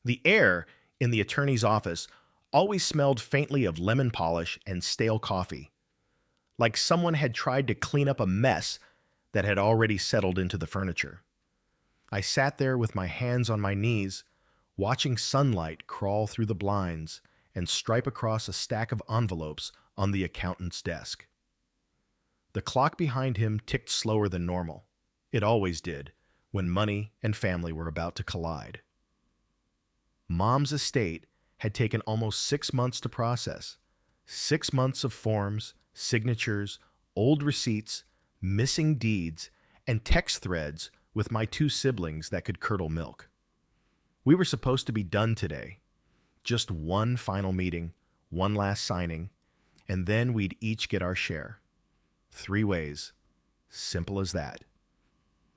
The air in the attorney's office always smelled faintly of lemon polish and stale coffee, like someone had tried to clean up a mess that had already settled into the furniture. I sat there with my hands on my knees, watching sunlight crawl through the blinds and stripe across a stack of envelopes on the accountant's desk. The clock behind him ticked slower than normal. It always did when money and family were about to collide. Mom's estate had taken almost 6 months to process. 6 months of forms, signatures, old receipts, missing deeds, and text threads with my two siblings that could curdle milk. We were supposed to be done today. Just one final meeting, one last signing, and then we'd each get our share. 3 ways. Simple as that.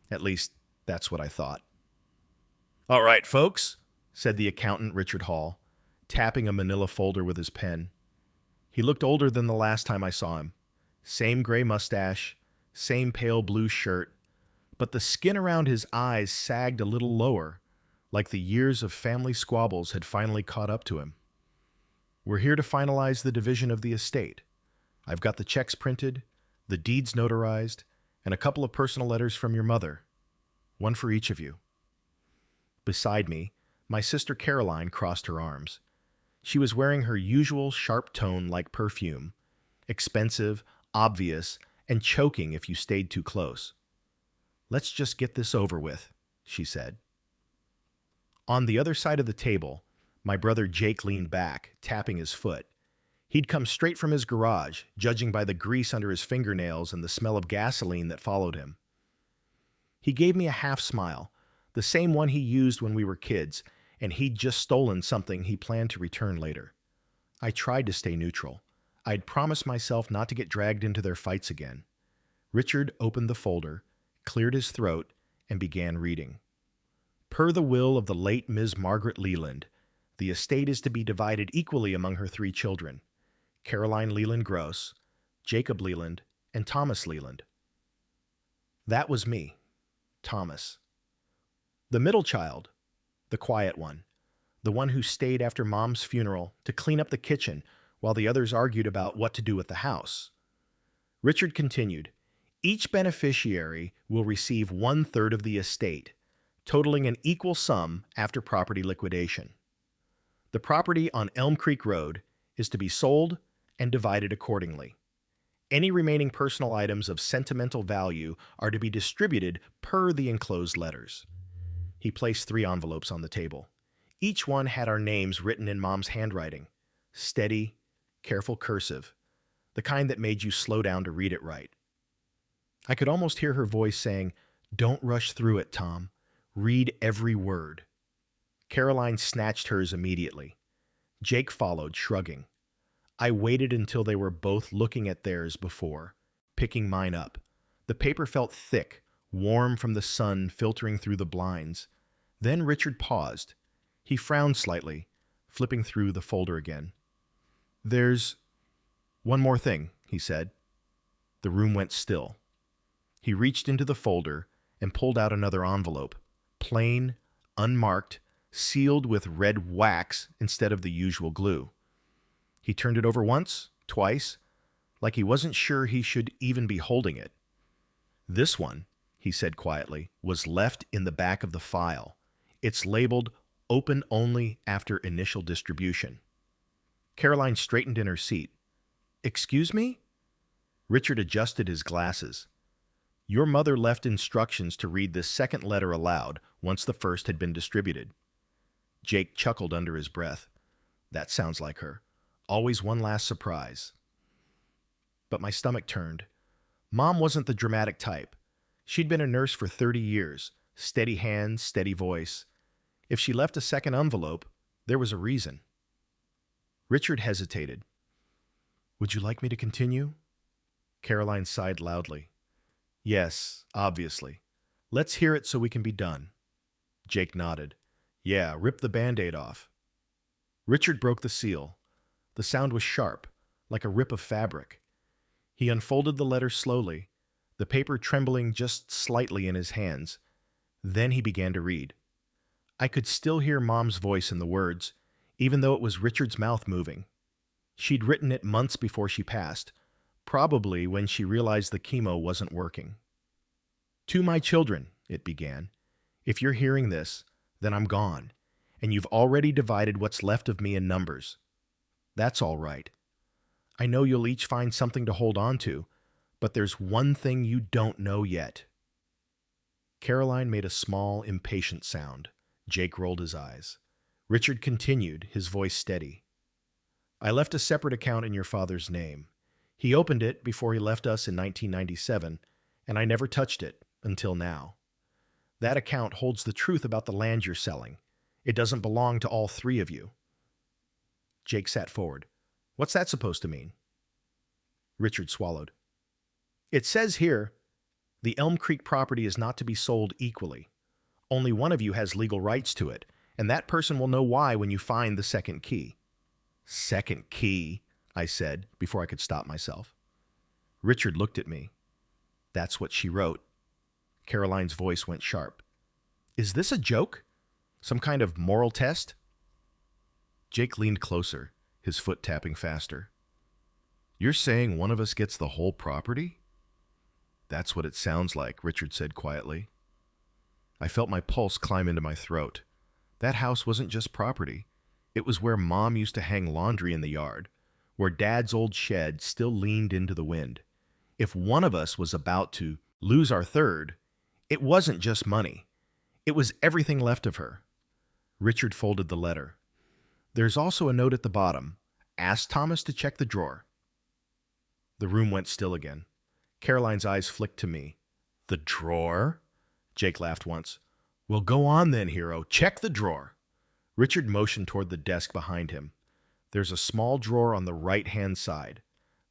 At least, that's what I thought. "All right, folks," said the accountant Richard Hall, tapping a manila folder with his pen. He looked older than the last time I saw him. Same gray mustache, same pale blue shirt, but the skin around his eyes sagged a little lower, like the years of family squabbles had finally caught up to him. "We're here to finalize the division of the estate. I've got the checks printed, the deeds notarized, and a couple of personal letters from your mother. One for each of you." Beside me, my sister Caroline crossed her arms. She was wearing her usual sharp tone like perfume, expensive, obvious, and choking if you stayed too close. "Let's just get this over with," she said. On the other side of the table, my brother Jake leaned back, tapping his foot. He'd come straight from his garage, judging by the grease under his fingernails and the smell of gasoline that followed him. He gave me a half smile, the same one he used when we were kids, and he'd just stolen something he planned to return later. I tried to stay neutral. I'd promised myself not to get dragged into their fights again. Richard opened the folder, cleared his throat, and began reading. "Per the will of the late Ms. Margaret Leland, the estate is to be divided equally among her 3 children, Caroline Leland Gross, Jacob Leland, and Thomas Leland." That was me, Thomas. The middle child, the quiet one, the one who stayed after Mom's funeral to clean up the kitchen while the others argued about what to do with the house. Richard continued, "Each beneficiary will receive 1/3 of the estate, totaling an equal sum after property liquidation. The property on Elm Creek Road is to be sold and divided accordingly. Any remaining personal items of sentimental value are to be distributed per the enclosed letters." He placed 3 envelopes on the table. Each one had our names written in Mom's handwriting. Steady, careful cursive, the kind that made you slow down to read it right. I could almost hear her voice saying, "Don't rush through it, Tom. Read every word." Caroline snatched hers immediately. Jake followed, shrugging. I waited until they were both looking at theirs before picking mine up. The paper felt thick, warm from the sun filtering through the blinds. Then Richard paused. He frowned slightly, flipping through the folder again. "There's one more thing," he said. The room went still. He reached into the folder and pulled out another envelope, plain, unmarked, sealed with red wax instead of the usual glue. He turned it over once, twice, like he wasn't sure he should even be holding it. "This one," he said quietly, "was left in the back of the file. It's labeled open only after initial distribution." Caroline straightened in her seat. "Excuse me?" Richard adjusted his glasses. "Your mother left instructions to read this second letter aloud once the first had been distributed." Jake chuckled under his breath. "That sounds like her. Always one last surprise." But my stomach turned. Mom wasn't the dramatic type. She'd been a nurse for 30 years, steady hands, steady voice. If she left a second envelope, there was a reason. Richard hesitated. "Would you like me to continue?" Caroline sighed loudly. "Yes, obviously. Let's hear it so we can be done." Jake nodded. "Yeah, rip the Band-Aid off." Richard broke the seal. The sound was sharp, like a rip of fabric. He unfolded the letter slowly, the paper trembling just slightly in his hands. Then he began to read. I could still hear Mom's voice in the words, even though it was Richard's mouth moving. She'd written it months before she passed, probably when she realized the chemo wasn't working. "To my children," it began, "if you're hearing this, then I'm gone, and you've already divided what's left of me in numbers. That's all right. I know you'll each find something to hold on to, but there's one thing you don't know yet." Caroline made a small, impatient sound. Jake rolled his eyes. Richard continued, his voice steady. "I left a separate account in your father's name. He opened it before he left us in 1997, and I never touched it until now. That account holds the truth about the land you're selling. It doesn't belong to all three of you." Jake sat forward. "What's that supposed to mean?" Richard swallowed. "It says here, the Elm Creek property is not to be sold equally. Only one of you has legal rights to it, and that person will know why when you find the second key." "Second key," I said before I could stop myself. Richard looked at me. "That's what she wrote." Caroline's voice went sharp. "Is this a joke? Some kind of moral test?" Jake leaned closer, his foot tapping faster. "You're saying one of us gets the whole property?" "That's what it sounds like," Richard said quietly. I felt my pulse climb into my throat. That house wasn't just property. It was where Mom used to hang laundry in the yard, where Dad's old shed still leaned into the wind. If one of us was about to lose our third, it wasn't just money. It was everything left of her. Richard folded the letter. "There's also a note at the bottom. Ask Thomas to check the drawer." The room went still again. Caroline's eyes flicked to me. "The drawer?" Jake laughed once. "Well, go on then, hero. Check the drawer." Richard motioned toward the desk behind him. "There's a small drawer on the right-hand side.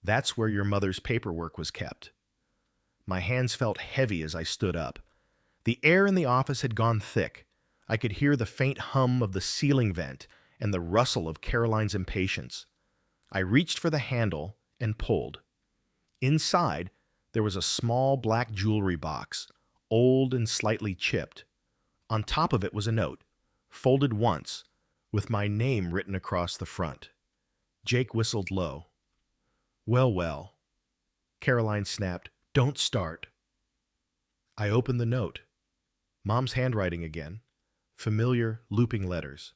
That's where your mother's paperwork was kept." My hands felt heavy as I stood up. The air in the office had gone thick. I could hear the faint hum of the ceiling vent and the rustle of Caroline's impatience. I reached for the handle and pulled. Inside, there was a small black jewelry box, old and slightly chipped. On top of it was a note, folded once, with my name written across the front. Jake whistled low. "Well, well." Caroline snapped, "Don't start." I opened the note. Mom's handwriting again. Familiar, looping letters.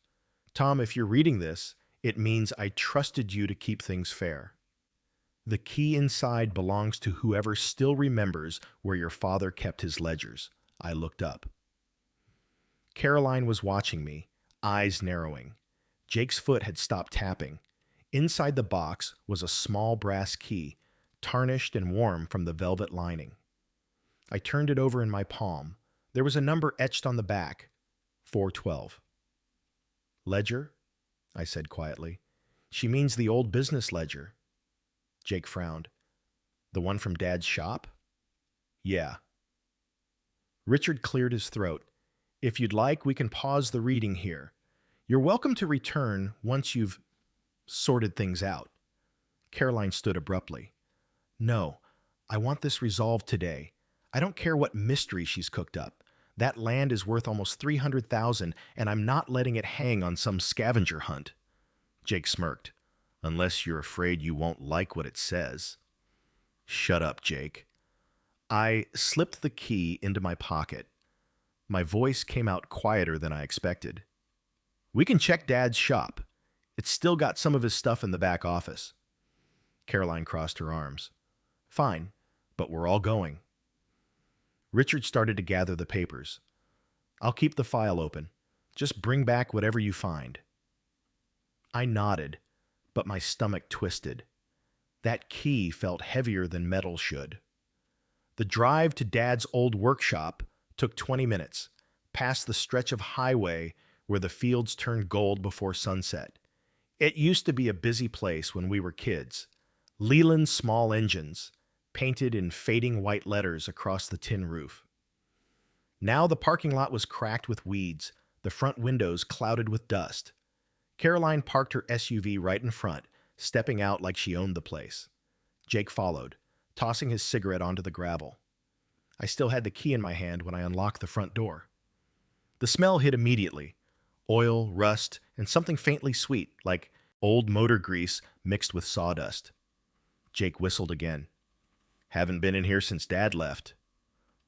"Tom, if you're reading this, it means I trusted you to keep things fair. The key inside belongs to whoever still remembers where your father kept his ledgers." I looked up. Caroline was watching me, eyes narrowing. Jake's foot had stopped tapping. Inside the box was a small brass key, tarnished and warm from the velvet lining. I turned it over in my palm. There was a number etched on the back, 412. "Ledger?" I said quietly. "She means the old business ledger." Jake frowned. "The one from Dad's shop?" "Yeah." Richard cleared his throat. "If you'd like, we can pause the reading here. You're welcome to return once you've sorted things out." Caroline stood abruptly. "No, I want this resolved today. I don't care what mystery she's cooked up. That land is worth almost $300,000, and I'm not letting it hang on some scavenger hunt." Jake smirked. "Unless you're afraid you won't like what it says." "Shut up, Jake." I slipped the key into my pocket. My voice came out quieter than I expected. "We can check Dad's shop. It's still got some of his stuff in the back office." Caroline crossed her arms. "Fine, but we're all going." Richard started to gather the papers. "I'll keep the file open. Just bring back whatever you find." I nodded, but my stomach twisted. That key felt heavier than metal should. The drive to Dad's old workshop took 20 minutes, past the stretch of highway where the fields turned gold before sunset. It used to be a busy place when we were kids. Leland's small engines, painted in fading white letters across the tin roof. Now the parking lot was cracked with weeds, the front windows clouded with dust. Caroline parked her SUV right in front, stepping out like she owned the place. Jake followed, tossing his cigarette onto the gravel. I still had the key in my hand when I unlocked the front door. The smell hit immediately, oil, rust, and something faintly sweet, like old motor grease mixed with sawdust. Jake whistled again. Haven't been in here since Dad left.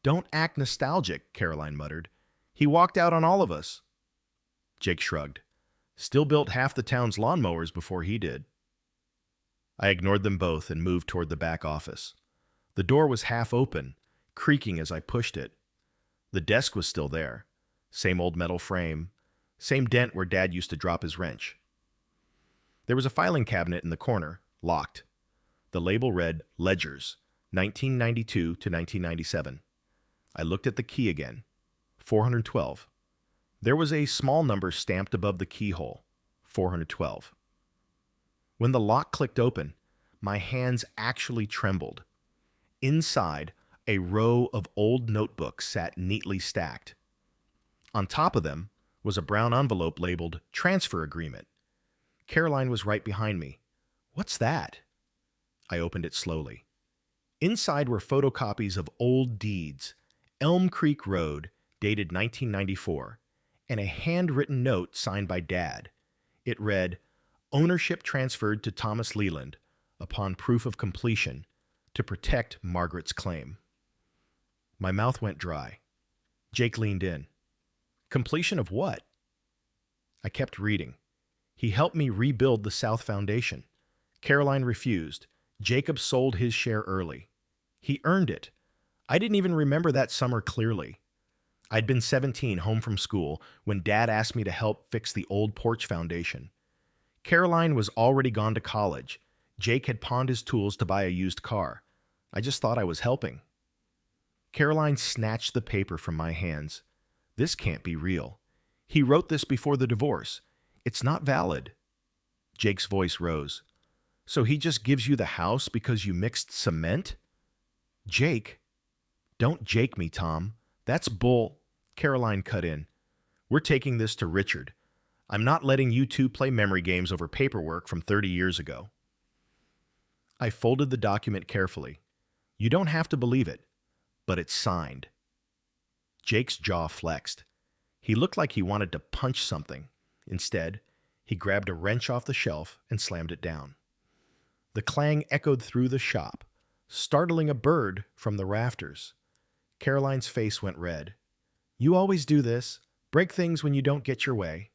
Don't act nostalgic, Caroline muttered. He walked out on all of us. Jake shrugged. Still built half the town's lawnmowers before he did. I ignored them both and moved toward the back office. The door was half open, creaking as I pushed it. The desk was still there. Same old metal frame. Same dent where Dad used to drop his wrench. There was a filing cabinet in the corner, locked. The label read Ledgers, 1992 to 1997. I looked at the key again. 412. There was a small number stamped above the keyhole. 412. When the lock clicked open, my hands actually trembled. Inside, a row of old notebooks sat neatly stacked. On top of them was a brown envelope labeled Transfer Agreement. Caroline was right behind me. What's that? I opened it slowly. Inside were photocopies of old deeds, Elm Creek Road, dated 1994, and a handwritten note signed by Dad. It read, Ownership transferred to Thomas Leland upon proof of completion to protect Margaret's claim. My mouth went dry. Jake leaned in. Completion of what? I kept reading. He helped me rebuild the South Foundation. Caroline refused. Jacob sold his share early. He earned it. I didn't even remember that summer clearly. I'd been 17, home from school, when Dad asked me to help fix the old porch foundation. Caroline was already gone to college. Jake had pawned his tools to buy a used car. I just thought I was helping. Caroline snatched the paper from my hands. This can't be real. He wrote this before the divorce. It's not valid. Jake's voice rose. So he just gives you the house because you mixed cement? Jake? Don't Jake me, Tom. That's bull. Caroline cut in. We're taking this to Richard. I'm not letting you two play memory games over paperwork from 30 years ago. I folded the document carefully. You don't have to believe it, but it's signed. Jake's jaw flexed. He looked like he wanted to punch something. Instead, he grabbed a wrench off the shelf and slammed it down. The clang echoed through the shop, startling a bird from the rafters. Caroline's face went red. You always do this. Break things when you don't get your way.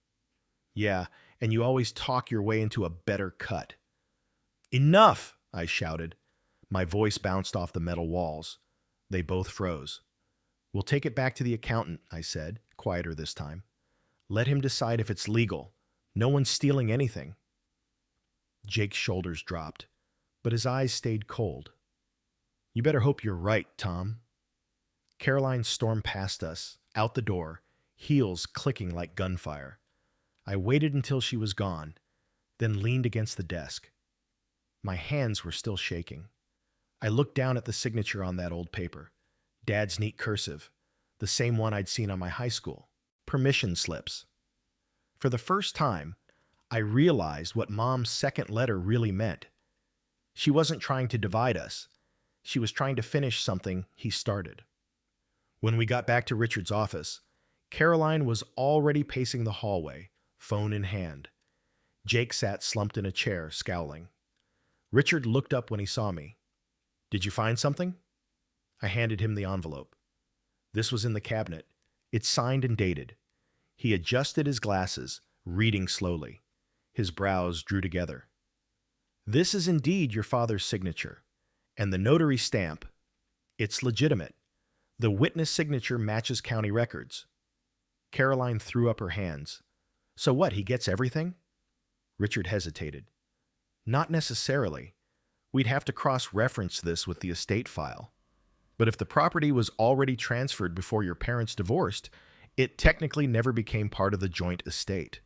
Yeah, and you always talk your way into a better cut. Enough, I shouted. My voice bounced off the metal walls. They both froze. We'll take it back to the accountant, I said, quieter this time. Let him decide if it's legal. No one's stealing anything. Jake's shoulders dropped, but his eyes stayed cold. You better hope you're right, Tom. Caroline stormed past us, out the door, heels clicking like gunfire. I waited until she was gone, then leaned against the desk. My hands were still shaking. I looked down at the signature on that old paper. Dad's neat cursive, the same one I'd seen on my high school. Permission slips. For the first time, I realized what Mom's second letter really meant. She wasn't trying to divide us. She was trying to finish something he started. When we got back to Richard's office, Caroline was already pacing the hallway, phone in hand. Jake sat slumped in a chair, scowling. Richard looked up when he saw me. Did you find something? I handed him the envelope. This was in the cabinet. It's signed and dated. He adjusted his glasses, reading slowly. His brows drew together. This is indeed your father's signature, and the notary stamp. It's legitimate. The witness signature matches county records. Caroline threw up her hands. So what, he gets everything? Richard hesitated. Not necessarily. We'd have to cross-reference this with the estate file. But if the property was already transferred before your parents divorced, it technically never became part of the joint estate.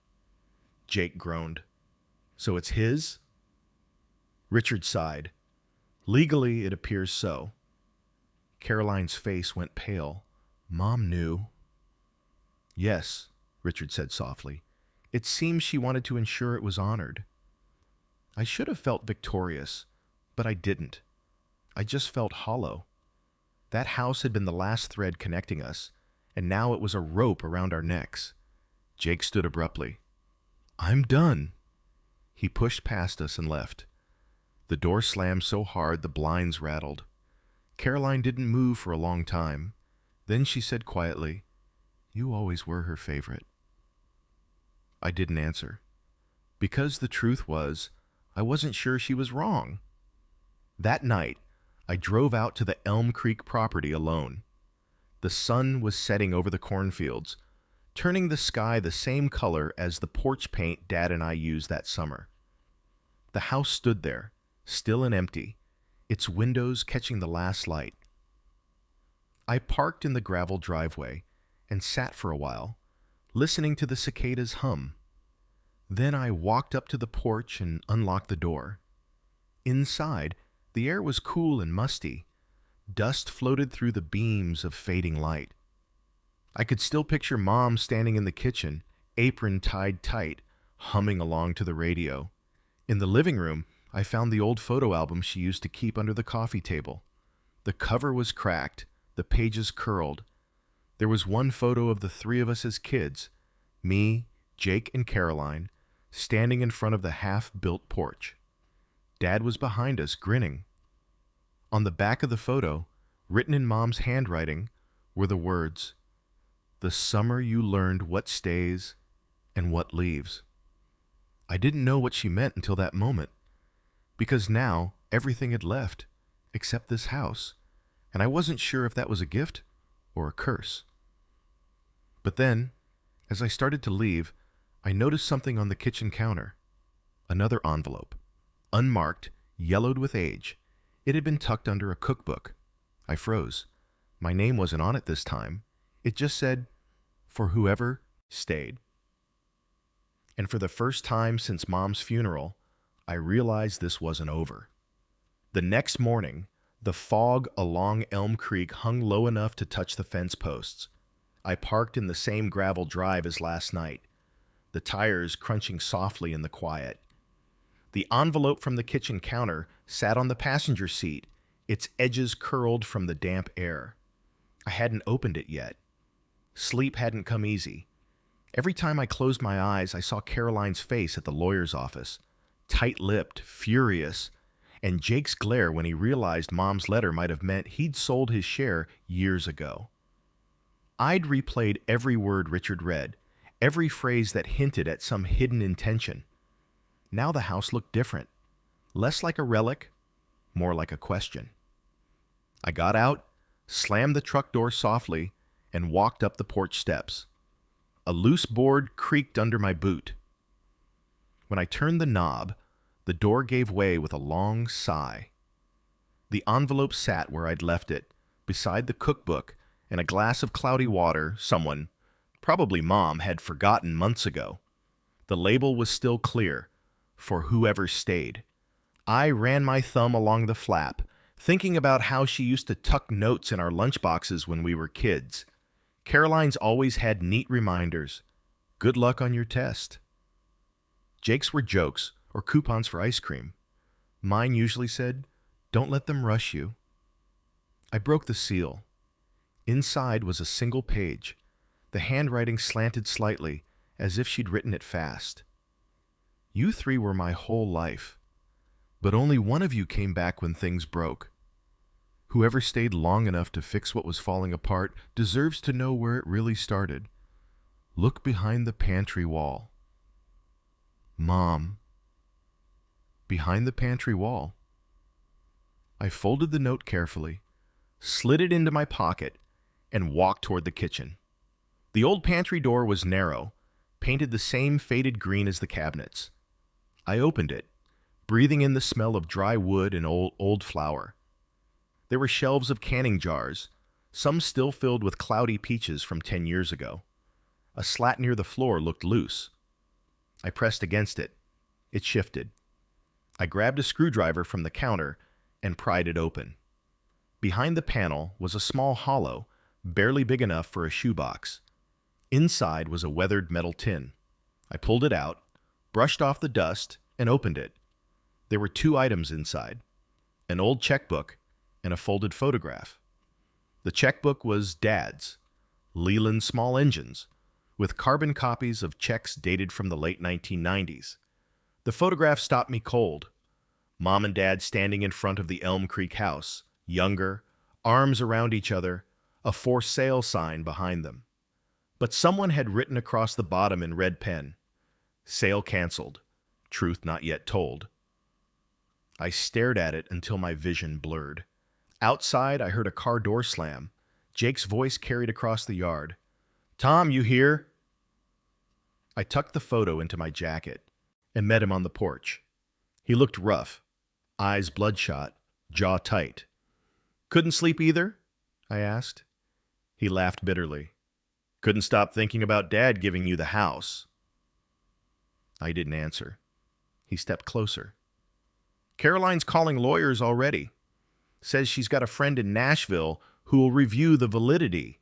Jake groaned. So it's his? Richard sighed. Legally, it appears so. Caroline's face went pale. Mom knew. Yes, Richard said softly. It seems she wanted to ensure it was honored. I should have felt victorious, but I didn't. I just felt hollow. That house had been the last thread connecting us, and now it was a rope around our necks. Jake stood abruptly. "I'm done." He pushed past us and left. The door slammed so hard the blinds rattled. Caroline didn't move for a long time. Then she said quietly, "You always were her favorite." I didn't answer, because the truth was, I wasn't sure she was wrong. That night, I drove out to the Elm Creek property alone. The sun was setting over the cornfields, turning the sky the same color as the porch paint Dad and I used that summer. The house stood there, still and empty, its windows catching the last light. I parked in the gravel driveway and sat for a while, listening to the cicadas hum. Then I walked up to the porch and unlocked the door. Inside, the air was cool and musty. Dust floated through the beams of fading light. I could still picture Mom standing in the kitchen, apron tied tight, humming along to the radio. In the living room, I found the old photo album she used to keep under the coffee table. The cover was cracked, the pages curled. There was one photo of the three of us as kids, me, Jake, and Caroline, standing in front of the half-built porch. Dad was behind us, grinning. On the back of the photo, written in Mom's handwriting, were the words, "The summer you learned what stays and what leaves." I didn't know what she meant until that moment, because now everything had left, except this house, and I wasn't sure if that was a gift or a curse. But then, as I started to leave, I noticed something on the kitchen counter. Another envelope, unmarked, yellowed with age. It had been tucked under a cookbook. I froze. My name wasn't on it this time. It just said, "For whoever stayed." And for the first time since Mom's funeral, I realized this wasn't over. The next morning, the fog along Elm Creek hung low enough to touch the fence posts. I parked in the same gravel drive as last night, the tires crunching softly in the quiet. The envelope from the kitchen counter sat on the passenger seat, its edges curled from the damp air. I hadn't opened it yet. Sleep hadn't come easy. Every time I closed my eyes, I saw Caroline's face at the lawyer's office, tight-lipped, furious, and Jake's glare when he realized Mom's letter might have meant he'd sold his share years ago. I'd replayed every word Richard read, every phrase that hinted at some hidden intention. Now the house looked different, less like a relic, more like a question. I got out, slammed the truck door softly, and walked up the porch steps. A loose board creaked under my boot. When I turned the knob, the door gave way with a long sigh. The envelope sat where I'd left it, beside the cookbook and a glass of cloudy water someone, probably Mom, had forgotten months ago. The label was still clear, "For whoever stayed." I ran my thumb along the flap, thinking about how she used to tuck notes in our lunchboxes when we were kids. Caroline's always had neat reminders. "Good luck on your test." Jake's were jokes or coupons for ice cream. Mine usually said, "Don't let them rush you." I broke the seal. Inside was a single page. The handwriting slanted slightly, as if she'd written it fast. "You three were my whole life, but only one of you came back when things broke. Whoever stayed long enough to fix what was falling apart deserves to know where it really started. Look behind the pantry wall." Mom. Behind the pantry wall. I folded the note carefully, slid it into my pocket, and walked toward the kitchen. The old pantry door was narrow, painted the same faded green as the cabinets. I opened it, breathing in the smell of dry wood and old flour. There were shelves of canning jars, some still filled with cloudy peaches from 10 years ago. A slat near the floor looked loose. I pressed against it. It shifted. I grabbed a screwdriver from the counter and pried it open. Behind the panel was a small hollow, barely big enough for a shoebox. Inside was a weathered metal tin. I pulled it out, brushed off the dust, and opened it. There were 2 items inside, an old checkbook and a folded photograph. The checkbook was Dad's, Leland Small Engines, with carbon copies of checks dated from the late 1990s. The photograph stopped me cold. Mom and Dad standing in front of the Elm Creek house, younger, arms around each other, a for sale sign behind them. But someone had written across the bottom in red pen, "Sale canceled. Truth not yet told." I stared at it until my vision blurred. Outside, I heard a car door slam. Jake's voice carried across the yard. "Tom, you here?" I tucked the photo into my jacket and met him on the porch. He looked rough, eyes bloodshot, jaw tight. "Couldn't sleep either?" I asked. He laughed bitterly. "Couldn't stop thinking about Dad giving you the house." I didn't answer. He stepped closer. "Caroline's calling lawyers already. Says she's got a friend in Nashville who will review the validity.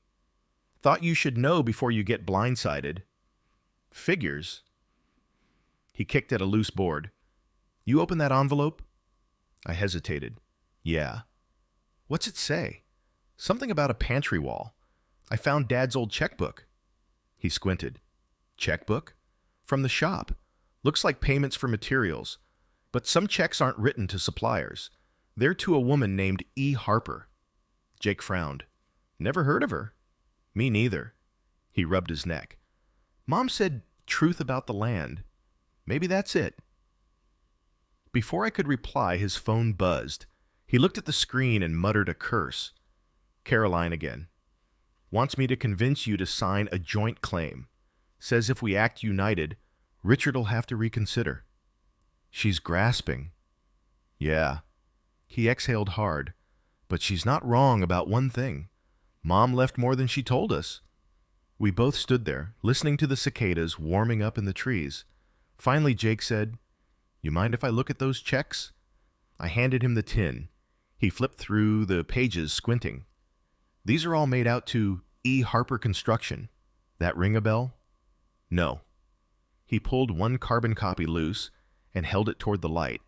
Thought you should know before you get blindsided." "Figures." He kicked at a loose board. "You open that envelope?" I hesitated. "Yeah." "What's it say?" "Something about a pantry wall. I found Dad's old checkbook." He squinted. "Checkbook?" "From the shop. Looks like payments for materials. But some checks aren't written to suppliers. They're to a woman named E. Harper." Jake frowned. "Never heard of her." "Me neither." He rubbed his neck. "Mom said truth about the land. Maybe that's it." Before I could reply, his phone buzzed. He looked at the screen and muttered a curse. "Caroline again. Wants me to convince you to sign a joint claim. Says if we act united, Richard'll have to reconsider." "She's grasping." "Yeah." He exhaled hard. "But she's not wrong about one thing. Mom left more than she told us." We both stood there, listening to the cicadas warming up in the trees. Finally, Jake said, "You mind if I look at those checks?" I handed him the tin. He flipped through the pages, squinting. "These are all made out to E. Harper Construction. That ring a bell?" "No." He pulled one carbon copy loose and held it toward the light.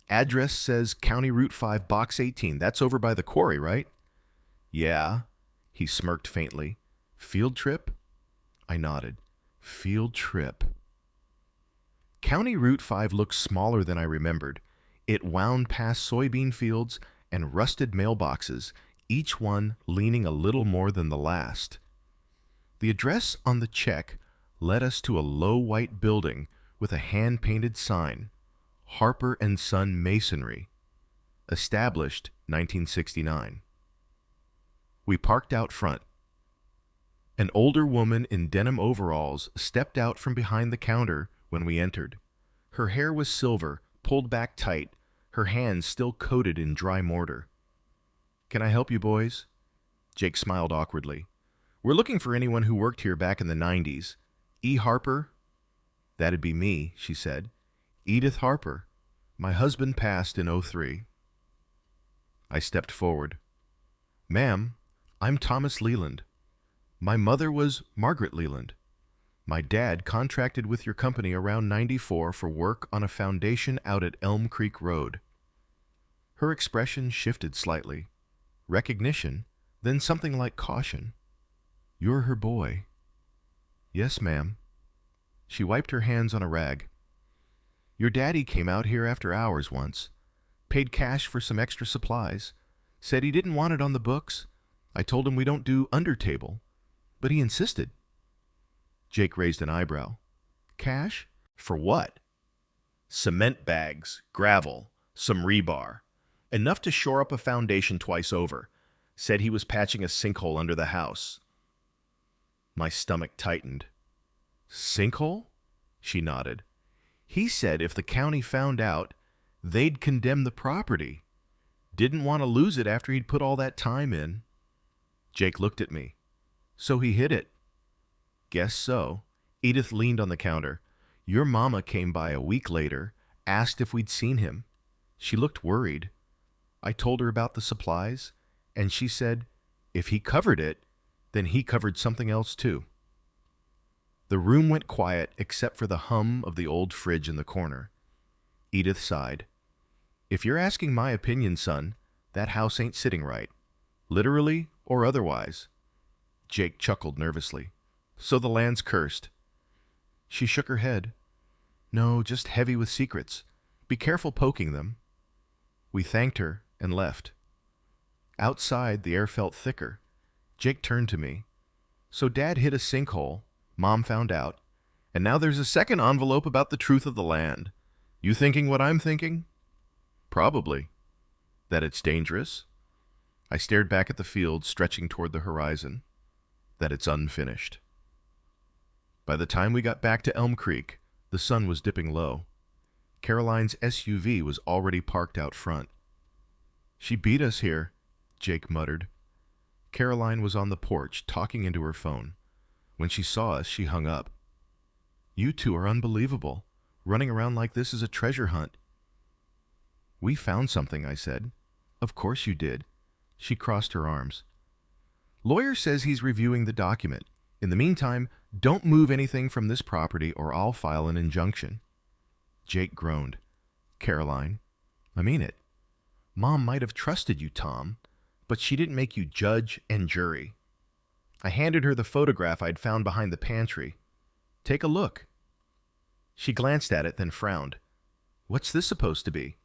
"Address says County Route 5, Box 18. That's over by the quarry, right?" "Yeah." He smirked faintly. "Field trip?" I nodded. "Field trip." County Route 5 looked smaller than I remembered. It wound past soybean fields and rusted mailboxes, each one leaning a little more than the last. The address on the check led us to a low white building with a hand-painted sign, "Harper and Son Masonry, established 1969. We parked out front. An older woman in denim overalls stepped out from behind the counter when we entered. Her hair was silver, pulled back tight, her hands still coated in dry mortar. "Can I help you, boys?" Jake smiled awkwardly. "We're looking for anyone who worked here back in the 90s. E. Harper?" "That'd be me," she said. "Edith Harper. My husband passed in '03. I stepped forward. "Ma'am, I'm Thomas Leland. My mother was Margaret Leland. My dad contracted with your company around '94 for work on a foundation out at Elm Creek Road." Her expression shifted slightly. Recognition, then something like caution. "You're her boy." "Yes, ma'am." She wiped her hands on a rag. "Your daddy came out here after hours once. Paid cash for some extra supplies. Said he didn't want it on the books. I told him we don't do under table. But he insisted." Jake raised an eyebrow. "Cash? For what?" "Cement bags, gravel, some rebar. Enough to shore up a foundation twice over. Said he was patching a sinkhole under the house." My stomach tightened. "Sinkhole?" She nodded. "He said if the county found out, they'd condemn the property. Didn't want to lose it after he'd put all that time in." Jake looked at me. "So he hid it?" "Guess so." Edith leaned on the counter. "Your mama came by a week later, asked if we'd seen him. She looked worried. I told her about the supplies, and she said if he covered it, then he covered something else too." The room went quiet except for the hum of the old fridge in the corner. Edith sighed. "If you're asking my opinion, son, that house ain't sitting right. Literally or otherwise." Jake chuckled nervously. So the land's cursed. She shook her head. No, just heavy with secrets. Be careful poking them. We thanked her and left. Outside, the air felt thicker. Jake turned to me. So Dad hit a sinkhole. Mom found out. And now there's a second envelope about the truth of the land. You thinking what I'm thinking? Probably. That it's dangerous? I stared back at the field stretching toward the horizon. That it's unfinished. By the time we got back to Elm Creek, the sun was dipping low. Caroline's SUV was already parked out front. She beat us here, Jake muttered. Caroline was on the porch talking into her phone. When she saw us, she hung up. You two are unbelievable. Running around like this is a treasure hunt. We found something, I said. Of course you did. She crossed her arms. Lawyer says he's reviewing the document. In the meantime, don't move anything from this property or I'll file an injunction. Jake groaned. Caroline, I mean it. Mom might have trusted you, Tom, but she didn't make you judge and jury. I handed her the photograph I'd found behind the pantry. Take a look. She glanced at it, then frowned. What's this supposed to be?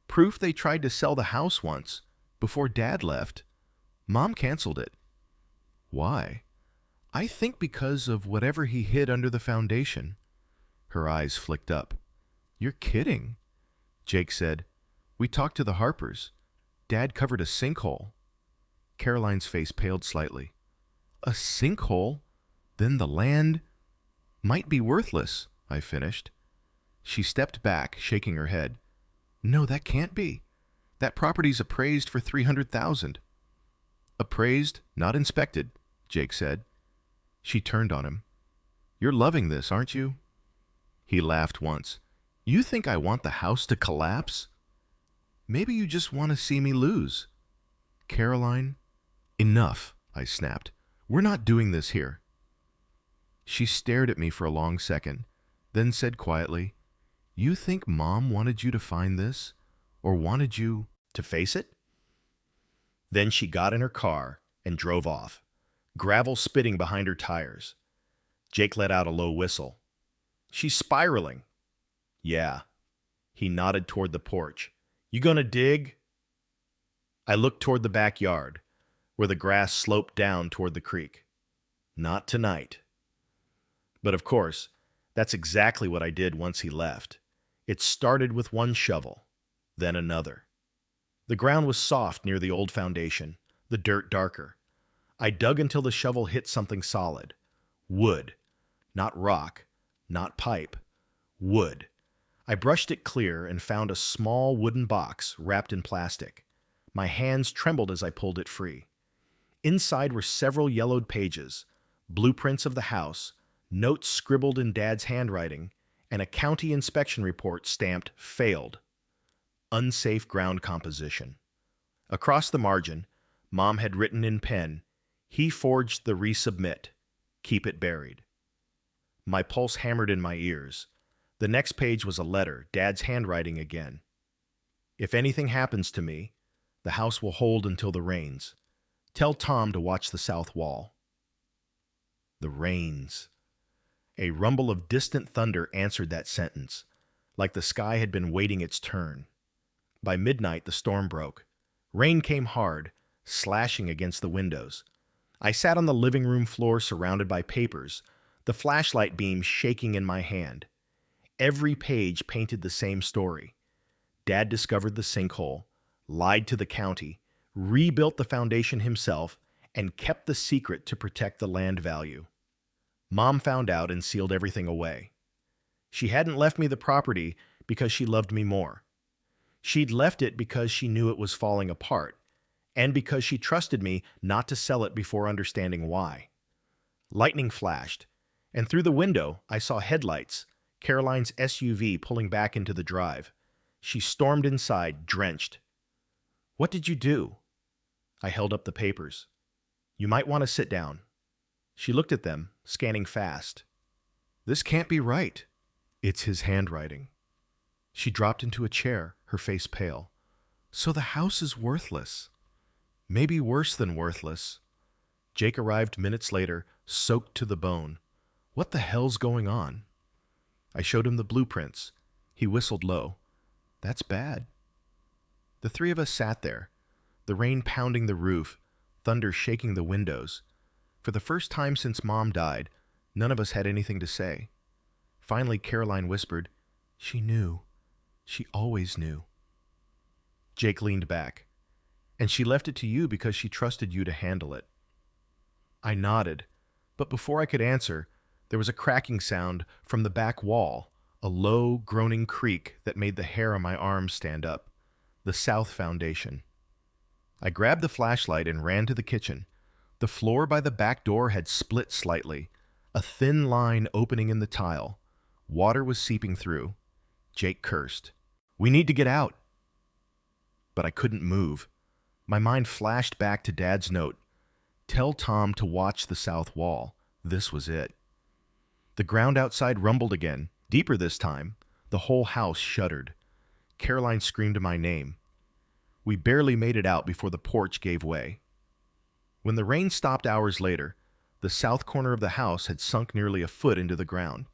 Proof they tried to sell the house once, before Dad left. Mom canceled it. Why? I think because of whatever he hid under the foundation. Her eyes flicked up. You're kidding. Jake said, we talked to the Harpers. Dad covered a sinkhole. Caroline's face paled slightly. A sinkhole? Then the land might be worthless, I finished. She stepped back, shaking her head. No, that can't be. That property's appraised for $300,000. Appraised, not inspected, Jake said. She turned on him. You're loving this, aren't you? He laughed once. You think I want the house to collapse? Maybe you just want to see me lose. Caroline? Enough, I snapped. We're not doing this here. She stared at me for a long second, then said quietly, You think Mom wanted you to find this? Or wanted you to face it? Then she got in her car and drove off, gravel spitting behind her tires. Jake let out a low whistle. She's spiraling. Yeah. He nodded toward the porch. You gonna dig? I looked toward the backyard, where the grass sloped down toward the creek. Not tonight. But of course, that's exactly what I did once he left. It started with one shovel, then another. The ground was soft near the old foundation, the dirt darker. I dug until the shovel hit something solid. Wood. Not rock, not pipe. Wood. I brushed it clear and found a small wooden box wrapped in plastic. My hands trembled as I pulled it free. Inside were several yellowed pages, blueprints of the house, notes scribbled in Dad's handwriting, and a county inspection report stamped failed. Unsafe ground composition. Across the margin, Mom had written in pen, he forged the resubmit. Keep it buried. My pulse hammered in my ears. The next page was a letter, Dad's handwriting again. If anything happens to me, the house will hold until the rains. Tell Tom to watch the south wall. The rains. A rumble of distant thunder answered that sentence, like the sky had been waiting its turn. By midnight, the storm broke. Rain came hard, slashing against the windows. I sat on the living room floor surrounded by papers, the flashlight beam shaking in my hand. Every page painted the same story. Dad discovered the sinkhole, lied to the county, rebuilt the foundation himself, and kept the secret to protect the land value. Mom found out and sealed everything away. She hadn't left me the property because she loved me more. She'd left it because she knew it was falling apart, and because she trusted me not to sell it before understanding why. Lightning flashed, and through the window I saw headlights, Caroline's SUV pulling back into the drive. She stormed inside, drenched. What did you do? I held up the papers. You might want to sit down. She looked at them, scanning fast. This can't be right. It's his handwriting. She dropped into a chair, her face pale. So the house is worthless. Maybe worse than worthless. Jake arrived minutes later, soaked to the bone. What the hell's going on? I showed him the blueprints. He whistled low. That's bad. The three of us sat there, the rain pounding the roof, thunder shaking the windows. For the first time since Mom died, none of us had anything to say. Finally, Caroline whispered, "She knew. She always knew." Jake leaned back. "And she left it to you because she trusted you to handle it." I nodded, but before I could answer, there was a cracking sound from the back wall, a low, groaning creak that made the hair on my arms stand up. The south foundation. I grabbed the flashlight and ran to the kitchen. The floor by the back door had split slightly, a thin line opening in the tile. Water was seeping through. Jake cursed. "We need to get out." But I couldn't move. My mind flashed back to Dad's note. Tell Tom to watch the south wall. This was it. The ground outside rumbled again, deeper this time. The whole house shuddered. Caroline screamed my name. We barely made it out before the porch gave way. When the rain stopped hours later, the south corner of the house had sunk nearly a foot into the ground.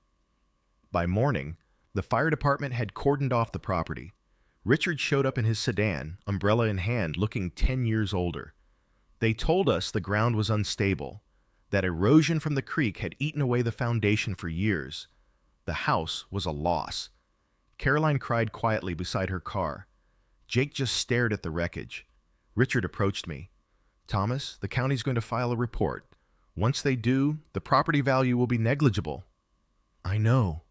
By morning, the fire department had cordoned off the property. Richard showed up in his sedan, umbrella in hand, looking 10 years older. They told us the ground was unstable, that erosion from the creek had eaten away the foundation for years. The house was a loss. Caroline cried quietly beside her car. Jake just stared at the wreckage. Richard approached me. "Thomas, the county's going to file a report. Once they do, the property value will be negligible." "I know."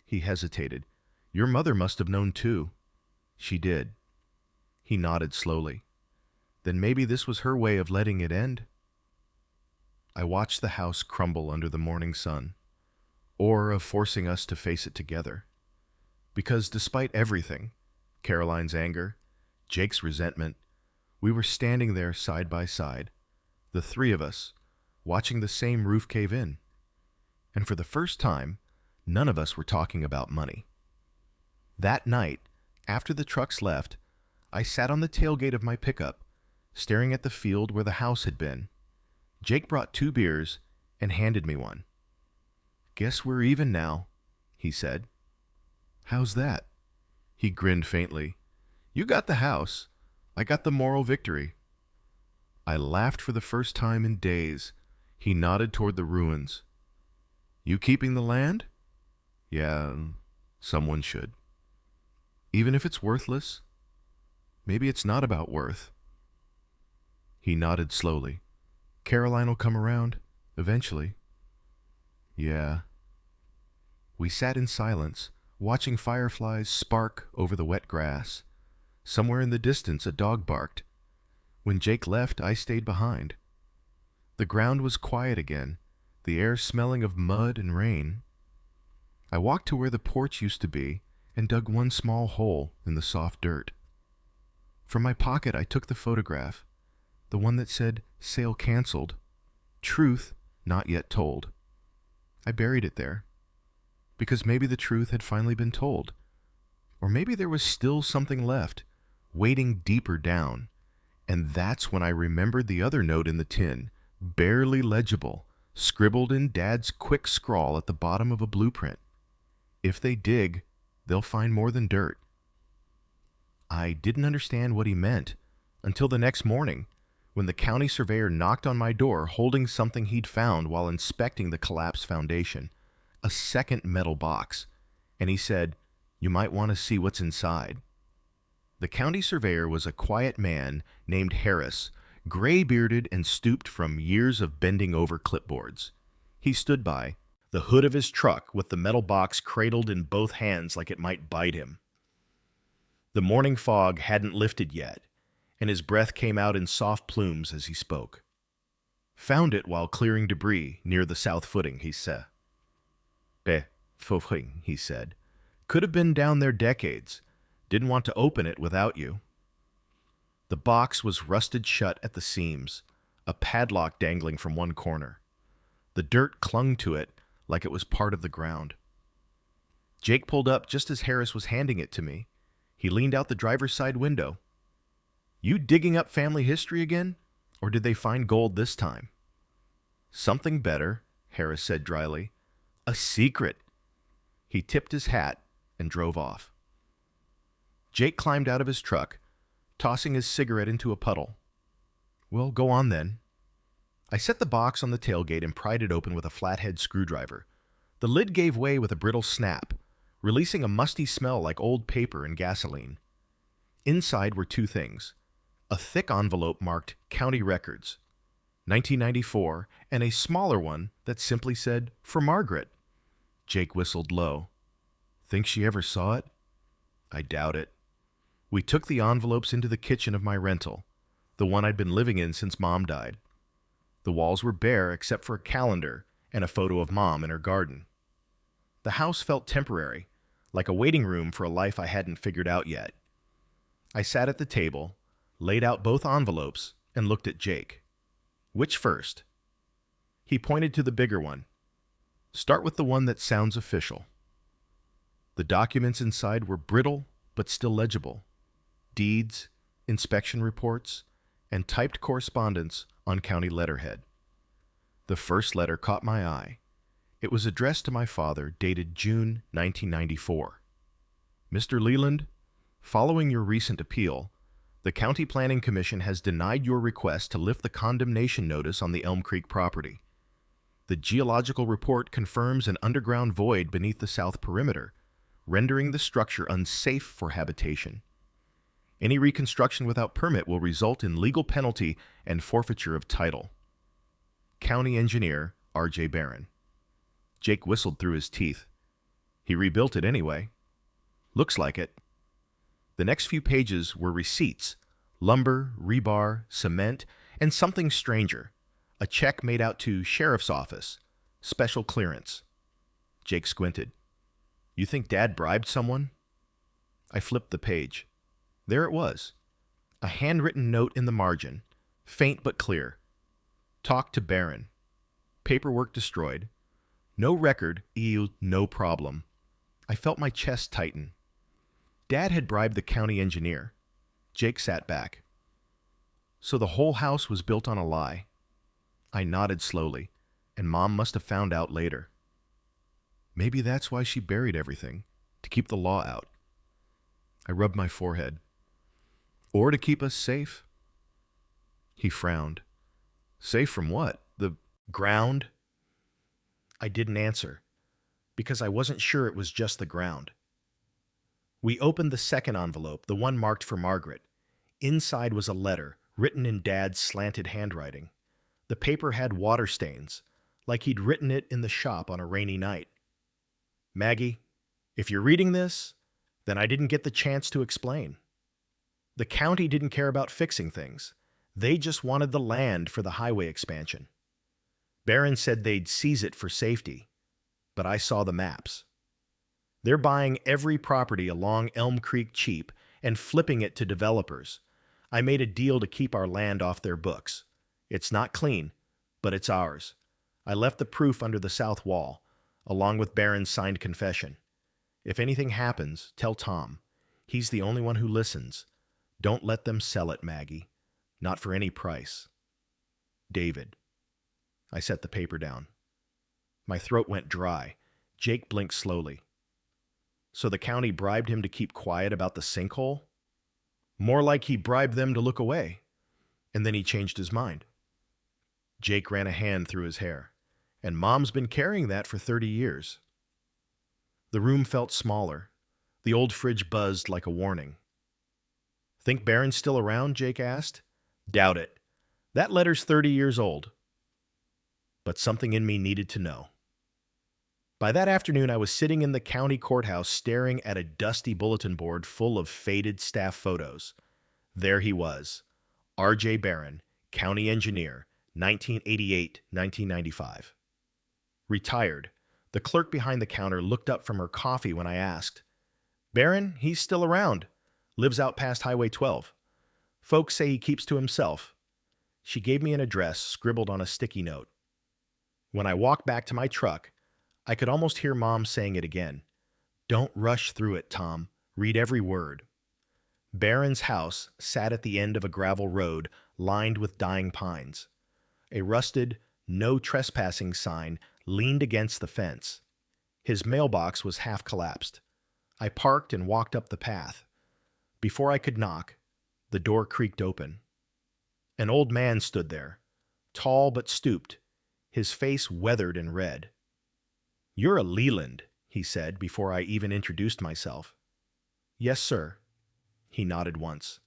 He hesitated. "Your mother must have known too." "She did." He nodded slowly. "Then maybe this was her way of letting it end?" I watched the house crumble under the morning sun, or of forcing us to face it together. Because despite everything, Caroline's anger, Jake's resentment, we were standing there side by side, the three of us, watching the same roof cave in. And for the first time, none of us were talking about money. That night, after the trucks left, I sat on the tailgate of my pickup, staring at the field where the house had been. Jake brought 2 beers and handed me one. "Guess we're even now," he said. "How's that?" He grinned faintly. "You got the house. I got the moral victory." I laughed for the first time in days. He nodded toward the ruins. "You keeping the land?" "Yeah, someone should." "Even if it's worthless? Maybe it's not about worth." He nodded slowly. "Caroline will come around, eventually." "Yeah." We sat in silence, watching fireflies spark over the wet grass. Somewhere in the distance, a dog barked. When Jake left, I stayed behind. The ground was quiet again, the air smelling of mud and rain. I walked to where the porch used to be and dug one small hole in the soft dirt. From my pocket, I took the photograph, the one that said, "Sale canceled. Truth not yet told." I buried it there, because maybe the truth had finally been told. Or maybe there was still something left, waiting deeper down. And that's when I remembered the other note in the tin, barely legible, scribbled in Dad's quick scrawl at the bottom of a blueprint. "If they dig, they'll find more than dirt." I didn't understand what he meant until the next morning, when the county surveyor knocked on my door holding something he'd found while inspecting the collapsed foundation, a second metal box, and he said, "You might want to see what's inside." The county surveyor was a quiet man named Harris, gray-bearded and stooped from years of bending over clipboards. He stood by, the hood of his truck with the metal box cradled in both hands like it might bite him. The morning fog hadn't lifted yet, and his breath came out in soft plumes as he spoke. "Found it while clearing debris near the south footing," he said. Footing, he said. "Could have been down there decades. Didn't want to open it without you." The box was rusted shut at the seams, a padlock dangling from one corner. The dirt clung to it like it was part of the ground. Jake pulled up just as Harris was handing it to me. He leaned out the driver's side window. "You digging up family history again? Or did they find gold this time?" Something better, Harris said dryly. A secret. He tipped his hat and drove off. Jake climbed out of his truck, tossing his cigarette into a puddle. Well, go on then. I set the box on the tailgate and pried it open with a flathead screwdriver. The lid gave way with a brittle snap, releasing a musty smell like old paper and gasoline. Inside were two things: a thick envelope marked County Records, 1994, and a smaller one that simply said, "For Margaret." Jake whistled low. Think she ever saw it? I doubt it. We took the envelopes into the kitchen of my rental, the one I'd been living in since Mom died. The walls were bare except for a calendar and a photo of Mom in her garden. The house felt temporary, like a waiting room for a life I hadn't figured out yet. I sat at the table, laid out both envelopes, and looked at Jake. Which first? He pointed to the bigger one. Start with the one that sounds official. The documents inside were brittle but still legible. Deeds, inspection reports, and typed correspondence on county letterhead. The first letter caught my eye. It was addressed to my father, dated June 1994. Mr. Leland, following your recent appeal, the County Planning Commission has denied your request to lift the condemnation notice on the Elm Creek property. The geological report confirms an underground void beneath the south perimeter, rendering the structure unsafe for habitation. Any reconstruction without permit will result in legal penalty and forfeiture of title. County Engineer R.J. Barron. Jake whistled through his teeth. He rebuilt it anyway. Looks like it. The next few pages were receipts: lumber, rebar, cement, and something stranger: a check made out to Sheriff's Office. Special clearance. Jake squinted. You think Dad bribed someone? I flipped the page. There it was. A handwritten note in the margin, faint but clear. Talk to Barron. Paperwork destroyed. No record, no problem. I felt my chest tighten. Dad had bribed the county engineer. Jake sat back. So the whole house was built on a lie. I nodded slowly, and Mom must have found out later. Maybe that's why she buried everything, to keep the law out. I rubbed my forehead. Or to keep us safe? He frowned. Safe from what? The ground? I didn't answer, because I wasn't sure it was just the ground. We opened the second envelope, the one marked for Margaret. Inside was a letter, written in Dad's slanted handwriting. The paper had water stains, like he'd written it in the shop on a rainy night. Maggie, if you're reading this, then I didn't get the chance to explain. The county didn't care about fixing things. They just wanted the land for the highway expansion. Barron said they'd seize it for safety, but I saw the maps. They're buying every property along Elm Creek cheap and flipping it to developers. I made a deal to keep our land off their books. It's not clean, but it's ours. I left the proof under the south wall, along with Barron's signed confession. If anything happens, tell Tom. He's the only one who listens. Don't let them sell it, Maggie. Not for any price. David. I set the paper down. My throat went dry. Jake blinked slowly. So the county bribed him to keep quiet about the sinkhole? More like he bribed them to look away. And then he changed his mind. Jake ran a hand through his hair. And Mom's been carrying that for 30 years. The room felt smaller. The old fridge buzzed like a warning. Think Barron's still around? Jake asked. Doubt it. That letter's 30 years old. But something in me needed to know. By that afternoon, I was sitting in the county courthouse staring at a dusty bulletin board full of faded staff photos. There he was, R.J. Barron, county engineer, 1988-1995. Retired. The clerk behind the counter looked up from her coffee when I asked. Barron, he's still around. Lives out past Highway 12. Folks say he keeps to himself. She gave me an address scribbled on a sticky note. When I walked back to my truck, I could almost hear Mom saying it again. Don't rush through it, Tom. Read every word. Barron's house sat at the end of a gravel road lined with dying pines. A rusted, no trespassing sign leaned against the fence. His mailbox was half collapsed. I parked and walked up the path. Before I could knock, the door creaked open. An old man stood there, tall but stooped, his face weathered and red. "You're a Leland," he said before I even introduced myself. "Yes, sir." He nodded once.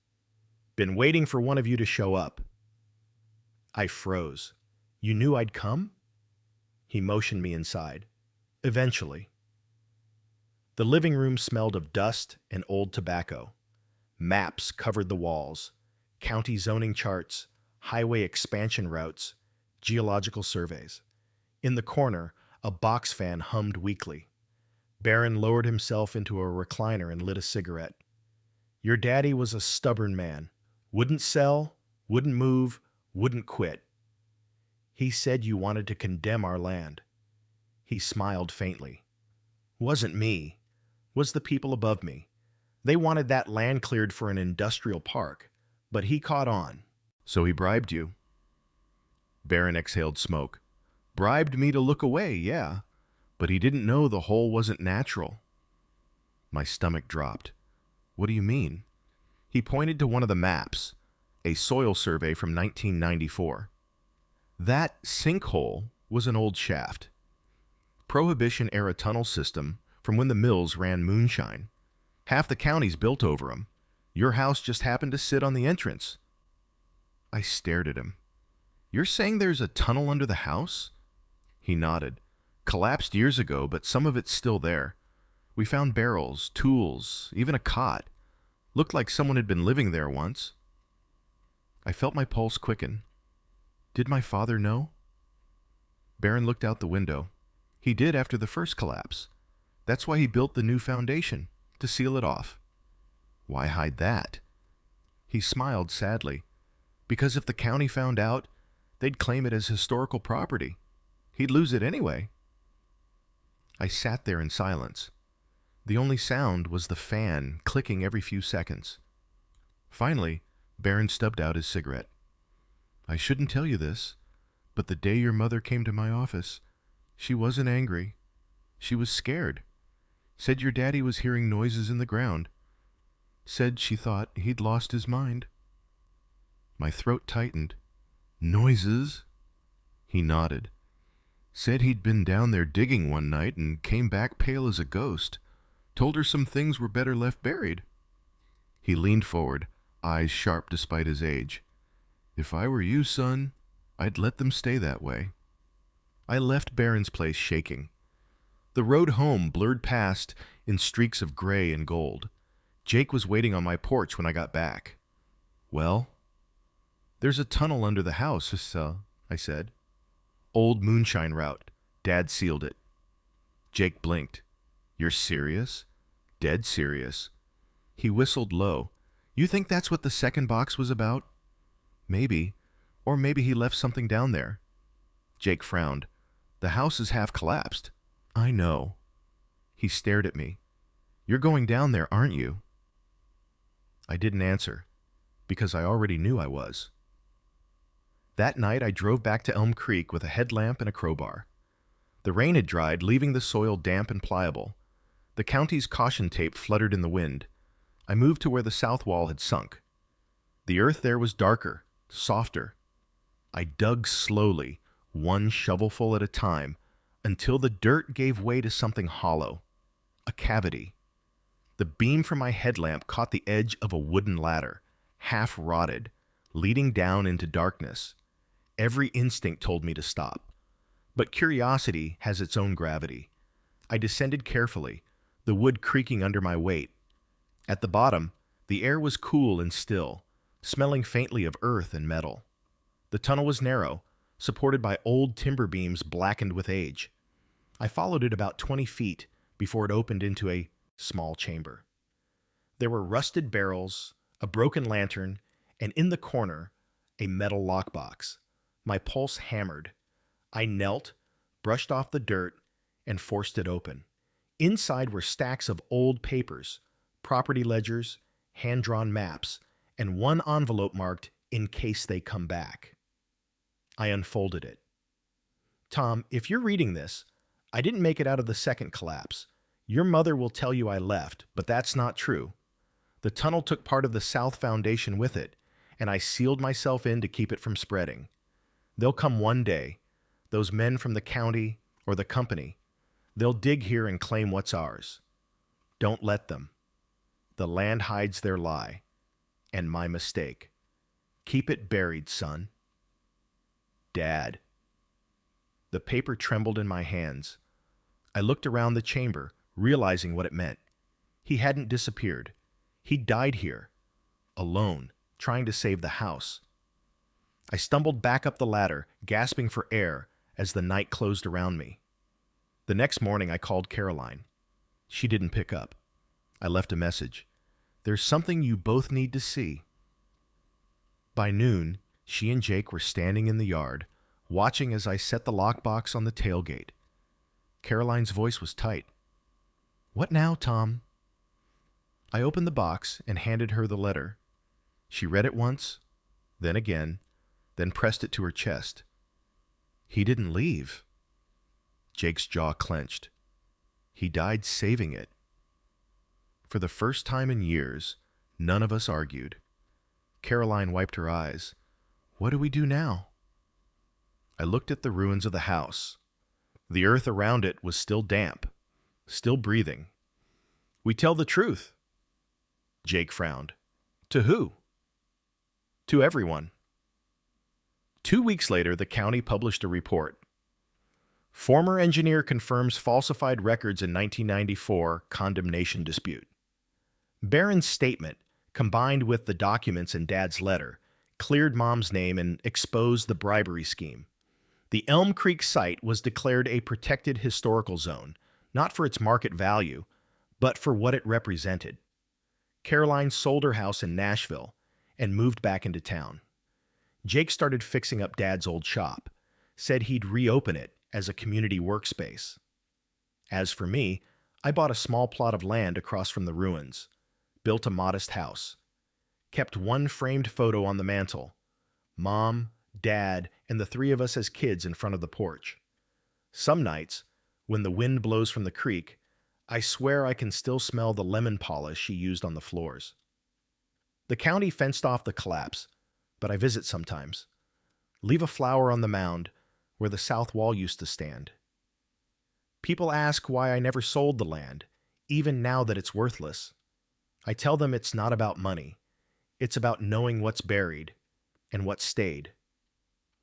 "Been waiting for one of you to show up." I froze. "You knew I'd come?" He motioned me inside. "Eventually." The living room smelled of dust and old tobacco. Maps covered the walls, county zoning charts, highway expansion routes, geological surveys. In the corner, a box fan hummed weakly. Barron lowered himself into a recliner and lit a cigarette. "Your daddy was a stubborn man. Wouldn't sell, wouldn't move, wouldn't quit. He said you wanted to condemn our land." He smiled faintly. "Wasn't me. Was the people above me. They wanted that land cleared for an industrial park, but he caught on." "So he bribed you?" Barron exhaled smoke. "Bribed me to look away, yeah. But he didn't know the hole wasn't natural." My stomach dropped. "What do you mean?" He pointed to one of the maps, a soil survey from 1994. That sinkhole was an old shaft. Prohibition-era tunnel system from when the mills ran moonshine. Half the county's built over them. Your house just happened to sit on the entrance. I stared at him. "You're saying there's a tunnel under the house?" He nodded. "Collapsed years ago, but some of it's still there. We found barrels, tools, even a cot. Looked like someone had been living there once." I felt my pulse quicken. Did my father know? Barron looked out the window. He did after the first collapse. That's why he built the new foundation, to seal it off. Why hide that? He smiled sadly. Because if the county found out, they'd claim it as historical property. He'd lose it anyway. I sat there in silence. The only sound was the fan clicking every few seconds. Finally, Barron stubbed out his cigarette. "I shouldn't tell you this, but the day your mother came to my office, she wasn't angry. She was scared. Said your daddy was hearing noises in the ground. Said she thought he'd lost his mind." My throat tightened. "Noises?" He nodded. "Said he'd been down there digging one night and came back pale as a ghost. Told her some things were better left buried." He leaned forward, eyes sharp despite his age. "If I were you, son, I'd let them stay that way." I left Barron's place shaking. The road home blurred past in streaks of gray and gold. Jake was waiting on my porch when I got back. "Well?" "There's a tunnel under the house, I said. "Old moonshine route. Dad sealed it." Jake blinked. "You're serious?" "Dead serious." He whistled low. "You think that's what the second box was about?" "Maybe. Or maybe he left something down there." Jake frowned. "The house is half collapsed." "I know." He stared at me. "You're going down there, aren't you?" I didn't answer, because I already knew I was. That night I drove back to Elm Creek with a headlamp and a crowbar. The rain had dried, leaving the soil damp and pliable. The county's caution tape fluttered in the wind. I moved to where the south wall had sunk. The earth there was darker, softer. I dug slowly, one shovelful at a time, until the dirt gave way to something hollow, a cavity. The beam from my headlamp caught the edge of a wooden ladder, half rotted, leading down into darkness. Every instinct told me to stop. But curiosity has its own gravity. I descended carefully, the wood creaking under my weight. At the bottom, the air was cool and still, smelling faintly of earth and metal. The tunnel was narrow, supported by old timber beams blackened with age. I followed it about 20 feet before it opened into a small chamber. There were rusted barrels, a broken lantern, and in the corner, a metal lockbox. My pulse hammered. I knelt, brushed off the dirt, and forced it open. Inside were stacks of old papers, property ledgers, hand-drawn maps, and one envelope marked, "In case they come back." I unfolded it. Tom, if you're reading this, I didn't make it out of the second collapse. Your mother will tell you I left, but that's not true. The tunnel took part of the south foundation with it, and I sealed myself in to keep it from spreading. They'll come one day, those men from the county or the company. They'll dig here and claim what's ours. Don't let them. The land hides their lie, and my mistake. Keep it buried, son. Dad. The paper trembled in my hands. I looked around the chamber, realizing what it meant. He hadn't disappeared. He died here, alone, trying to save the house. I stumbled back up the ladder, gasping for air as the night closed around me. The next morning I called Caroline. She didn't pick up. I left a message. There's something you both need to see. By noon, she and Jake were standing in the yard, watching as I set the lockbox on the tailgate. Caroline's voice was tight. What now, Tom? I opened the box and handed her the letter. She read it once, then again, then pressed it to her chest. He didn't leave. Jake's jaw clenched. He died saving it. For the first time in years, none of us argued. Caroline wiped her eyes. What do we do now? I looked at the ruins of the house. The earth around it was still damp, still breathing. We tell the truth. Jake frowned. To who? To everyone. 2 weeks later, the county published a report. Former engineer confirms falsified records in 1994 condemnation dispute. Barron's statement, combined with the documents in Dad's letter, cleared Mom's name and exposed the bribery scheme. The Elm Creek site was declared a protected historical zone, not for its market value, but for what it represented. Caroline sold her house in Nashville and moved back into town. Jake started fixing up Dad's old shop, said he'd reopen it as a community workspace. As for me, I bought a small plot of land across from the ruins, built a modest house, kept one framed photo on the mantle, Mom, Dad, and the three of us as kids in front of the porch. Some nights, when the wind blows from the creek, I swear I can still smell the lemon polish she used on the floors. The county fenced off the collapse, but I visit sometimes. Leave a flower on the mound where the south wall used to stand. People ask why I never sold the land, even now that it's worthless. I tell them it's not about money. It's about knowing what's buried and what stayed.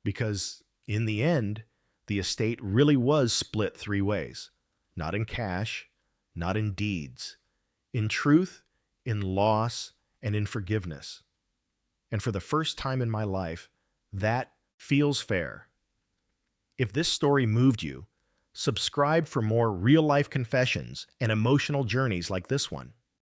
Because, in the end, the estate really was split 3 ways. Not in cash, not in deeds. In truth, in loss, and in forgiveness. And for the first time in my life, that feels fair. If this story moved you, subscribe for more real-life confessions and emotional journeys like this one.